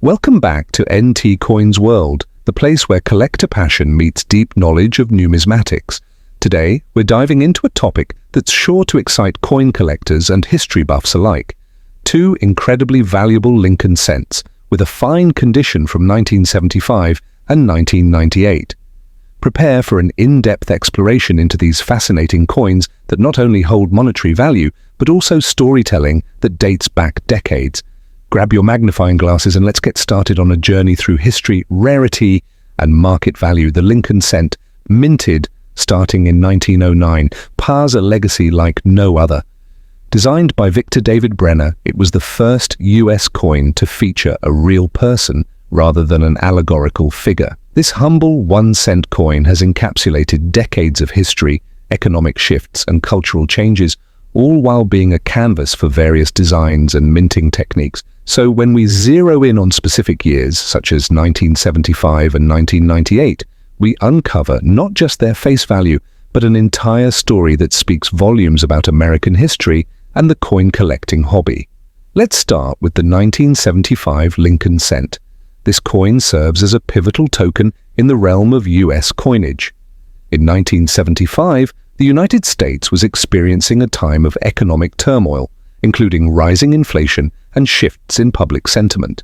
Welcome back to NT Coins World, the place where collector passion meets deep knowledge of numismatics. Today, we're diving into a topic that's sure to excite coin collectors and history buffs alike. Two incredibly valuable Lincoln cents, with a fine condition from 1975 and 1998. Prepare for an in-depth exploration into these fascinating coins that not only hold monetary value, but also storytelling that dates back decades. Grab your magnifying glasses and let's get started on a journey through history, rarity, and market value. The Lincoln cent, minted starting in 1909, pars a legacy like no other. Designed by Victor David Brenner, it was the first US coin to feature a real person rather than an allegorical figure. This humble 1-cent coin has encapsulated decades of history, economic shifts, and cultural changes, all while being a canvas for various designs and minting techniques. So when we zero in on specific years, such as 1975 and 1998, we uncover not just their face value, but an entire story that speaks volumes about American history and the coin collecting hobby. Let's start with the 1975 Lincoln cent. This coin serves as a pivotal token in the realm of US coinage. In 1975, the United States was experiencing a time of economic turmoil, including rising inflation and shifts in public sentiment.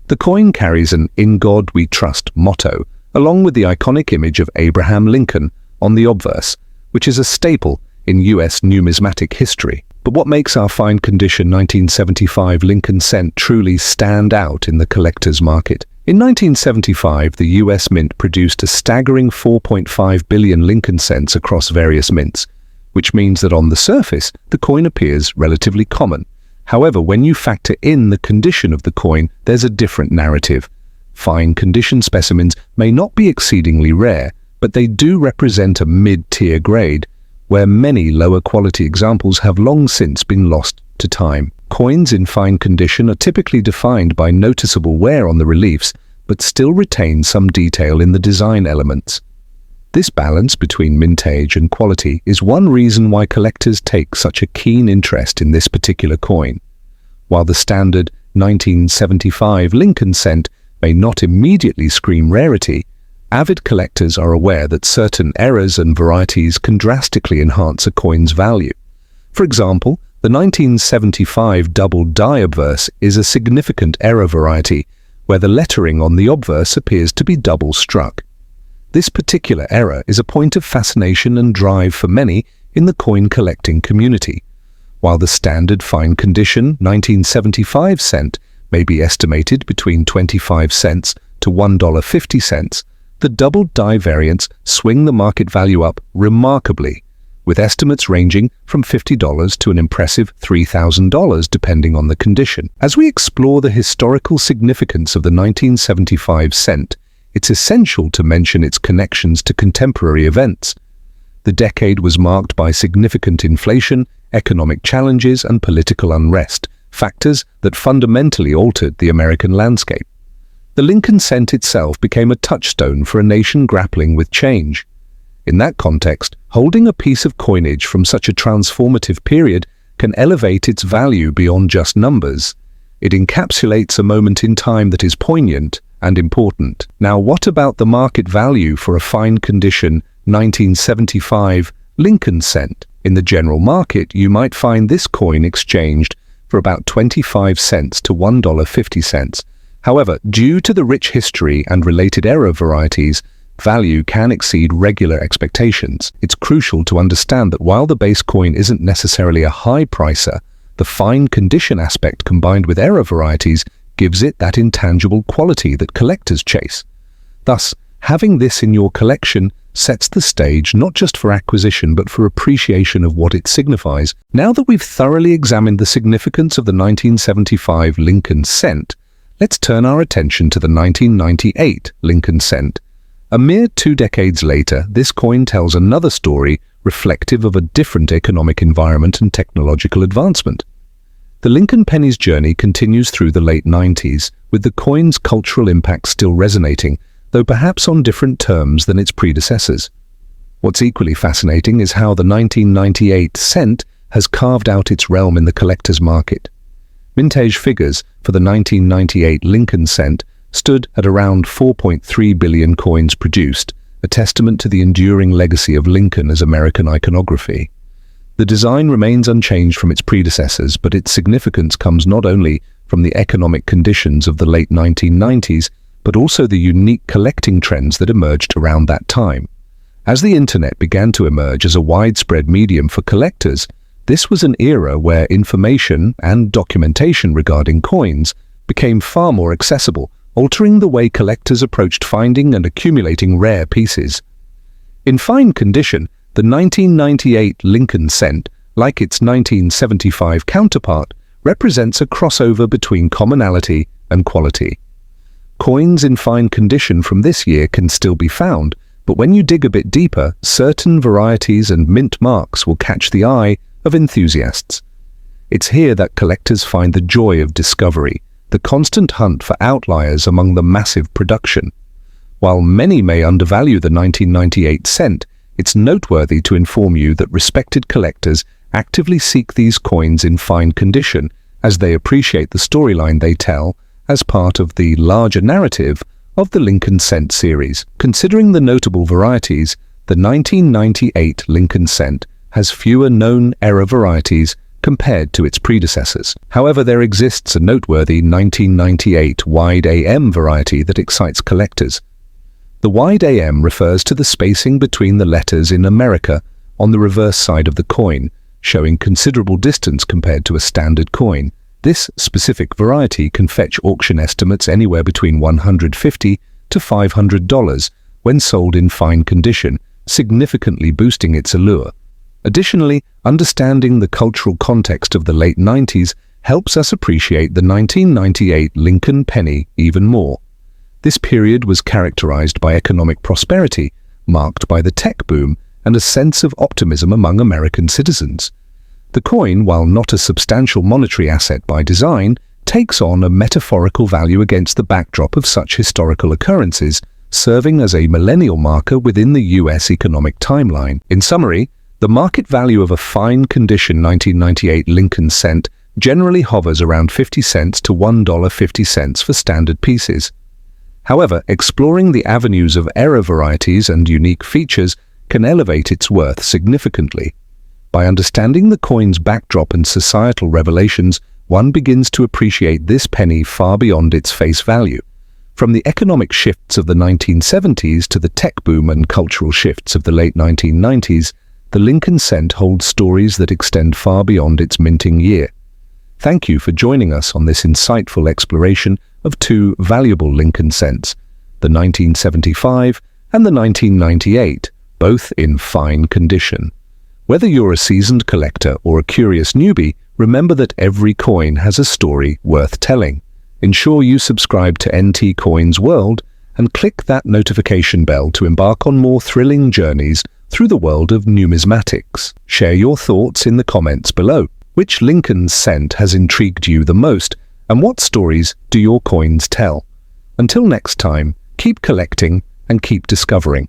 The coin carries an "In God We Trust" motto, along with the iconic image of Abraham Lincoln on the obverse, which is a staple in US numismatic history. But what makes our fine condition 1975 Lincoln cent truly stand out in the collector's market? In 1975, the US Mint produced a staggering 4.5 billion Lincoln cents across various mints, which means that on the surface, the coin appears relatively common. However, when you factor in the condition of the coin, there's a different narrative. Fine condition specimens may not be exceedingly rare, but they do represent a mid-tier grade, where many lower quality examples have long since been lost to time. Coins in fine condition are typically defined by noticeable wear on the reliefs, but still retain some detail in the design elements. This balance between mintage and quality is one reason why collectors take such a keen interest in this particular coin. While the standard 1975 Lincoln cent may not immediately scream rarity, avid collectors are aware that certain errors and varieties can drastically enhance a coin's value. For example, the 1975 double die obverse is a significant error variety, where the lettering on the obverse appears to be double struck. This particular error is a point of fascination and drive for many in the coin collecting community. While the standard fine condition 1975 cent may be estimated between 25 cents to $1.50, the double die variants swing the market value up remarkably, with estimates ranging from $50 to an impressive $3,000 depending on the condition. As we explore the historical significance of the 1975 cent, it's essential to mention its connections to contemporary events. The decade was marked by significant inflation, economic challenges, and political unrest, factors that fundamentally altered the American landscape. The Lincoln cent itself became a touchstone for a nation grappling with change. In that context, holding a piece of coinage from such a transformative period can elevate its value beyond just numbers. It encapsulates a moment in time that is poignant and important. Now, what about the market value for a fine condition 1975 Lincoln cent? In the general market, you might find this coin exchanged for about 25 cents to $1.50. However, due to the rich history and related error varieties, value can exceed regular expectations. It's crucial to understand that while the base coin isn't necessarily a high pricer, the fine condition aspect combined with error varieties gives it that intangible quality that collectors chase. Thus, having this in your collection sets the stage not just for acquisition but for appreciation of what it signifies. Now that we've thoroughly examined the significance of the 1975 Lincoln cent, let's turn our attention to the 1998 Lincoln cent. A mere 2 decades later, this coin tells another story reflective of a different economic environment and technological advancement. The Lincoln penny's journey continues through the late 90s, with the coin's cultural impact still resonating, though perhaps on different terms than its predecessors. What's equally fascinating is how the 1998 cent has carved out its realm in the collector's market. Mintage figures for the 1998 Lincoln cent stood at around 4.3 billion coins produced, a testament to the enduring legacy of Lincoln as American iconography. The design remains unchanged from its predecessors, but its significance comes not only from the economic conditions of the late 1990s, but also the unique collecting trends that emerged around that time. As the internet began to emerge as a widespread medium for collectors, this was an era where information and documentation regarding coins became far more accessible, altering the way collectors approached finding and accumulating rare pieces. In fine condition, the 1998 Lincoln cent, like its 1975 counterpart, represents a crossover between commonality and quality. Coins in fine condition from this year can still be found, but when you dig a bit deeper, certain varieties and mint marks will catch the eye of enthusiasts. It's here that collectors find the joy of discovery, the constant hunt for outliers among the massive production. While many may undervalue the 1998 cent, it's noteworthy to inform you that respected collectors actively seek these coins in fine condition as they appreciate the storyline they tell as part of the larger narrative of the Lincoln cent series. Considering the notable varieties, the 1998 Lincoln cent has fewer known era varieties compared to its predecessors. However, there exists a noteworthy 1998 wide AM variety that excites collectors. The wide AM refers to the spacing between the letters in America on the reverse side of the coin, showing considerable distance compared to a standard coin. This specific variety can fetch auction estimates anywhere between $150 to $500 when sold in fine condition, significantly boosting its allure. Additionally, understanding the cultural context of the late 90s helps us appreciate the 1998 Lincoln penny even more. This period was characterized by economic prosperity, marked by the tech boom and a sense of optimism among American citizens. The coin, while not a substantial monetary asset by design, takes on a metaphorical value against the backdrop of such historical occurrences, serving as a millennial marker within the US economic timeline. In summary, the market value of a fine condition 1998 Lincoln cent generally hovers around 50 cents to $1.50 for standard pieces. However, exploring the avenues of era varieties and unique features can elevate its worth significantly. By understanding the coin's backdrop and societal revelations, one begins to appreciate this penny far beyond its face value. From the economic shifts of the 1970s to the tech boom and cultural shifts of the late 1990s, the Lincoln cent holds stories that extend far beyond its minting year. Thank you for joining us on this insightful exploration of two valuable Lincoln cents, the 1975 and the 1998, both in fine condition. Whether you're a seasoned collector or a curious newbie, remember that every coin has a story worth telling. Ensure you subscribe to NT Coins World and click that notification bell to embark on more thrilling journeys through the world of numismatics. Share your thoughts in the comments below. Which Lincoln cent has intrigued you the most, and what stories do your coins tell? Until next time, keep collecting and keep discovering.